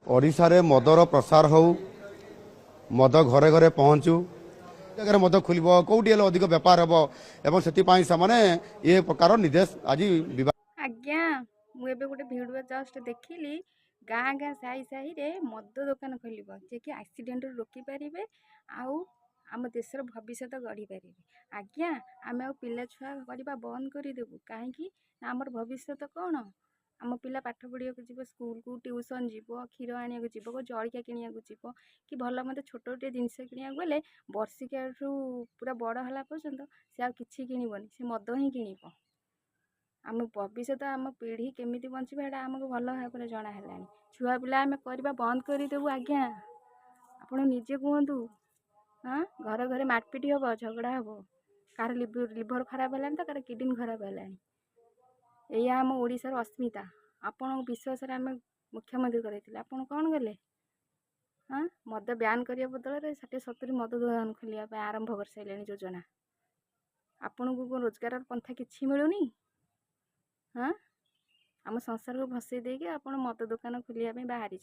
Odisha mother प्रसार हो मद घरे घरे पहुँचू जगह मद खोल कौटी अधिक बेपार हम से ये प्रकार निर्देश आज आज्ञा मुझे गोटे भिडियो जस्ट देखिली गाँ गाँ साही साही रे मद दुकान खोल जे कि एक्सीडेंट रोकी पारे आम देशर भविष्य गढ़ी पारे। आज्ञा आम पिला छुआ करवा बंद करदेबू कहीं आमर भविष्य कौन आम पिला पाठ पढ़ा जीव स्कूल को ट्यूशन जीव क्षीर आने जीव जलिया किणा जीव कि भल मत छोट गोटे जिनस किणा गले वर्षिका पूरा बड़ है पर्यंत से आ कि किणवनी से मद ही किण आम भविष्य आम पीढ़ी केमी बचा आमको भल भाव जना है छुआ पिला आम करवा बंद करदेबू। आज्ञा आप निजे कहतु हाँ घर घरे मारपिट हम झगड़ा हम कार लिभर खराब है तो कार किडनी खराब है या आम ओडिशार अस्मिता आपण विश्वास आम मुख्यमंत्री कराइले आप कौन गले हाँ मद ब्यान करने बदल 60-70 मद दुकान खोलने आरंभ कर सारे योजना आपण को रोजगार पंथा कि मिलूनी हाँ आम संसार को भसई देके आप मद दुकान खोलने बाहरी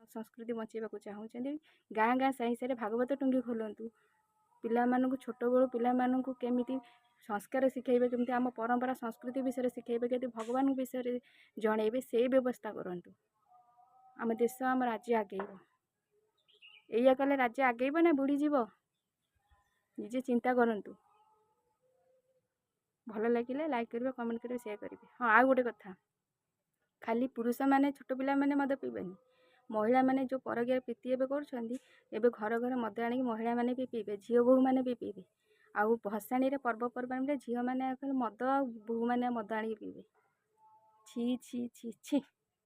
संस्कृति बचाइबा चाहते गाँ गाँ साही साही भागवत टुंगी खोलतु पिला छोट बड़ू पिला केमी संस्कार शिखेबे केमती आम परंपरा संस्कृति विषय शिखेबे के भगवान विषय जनइबे से व्यवस्था करूँ आम देश आम राज्य आगेब या कले राज्य आगेब ना बुड़ी जीव निजे चिंता करूँ भल लगे लाइक करेंगे कमेंट करेंगे शेयर करेंगे। हाँ आ गोटे कथा खाली पुरुष मैंने छोट पिला मैंने मद पीबेनि महिला मैंने जो परगिया प्रीति एवं घर घर मद आनिक महिला मैंने भी पीबे झील बोहू मैंने भी पीबे आउ भसाणी पर्वपर्वाणी झील मैंने मद बोहू मैंने मद आनिक पीबे छी छी छी छी।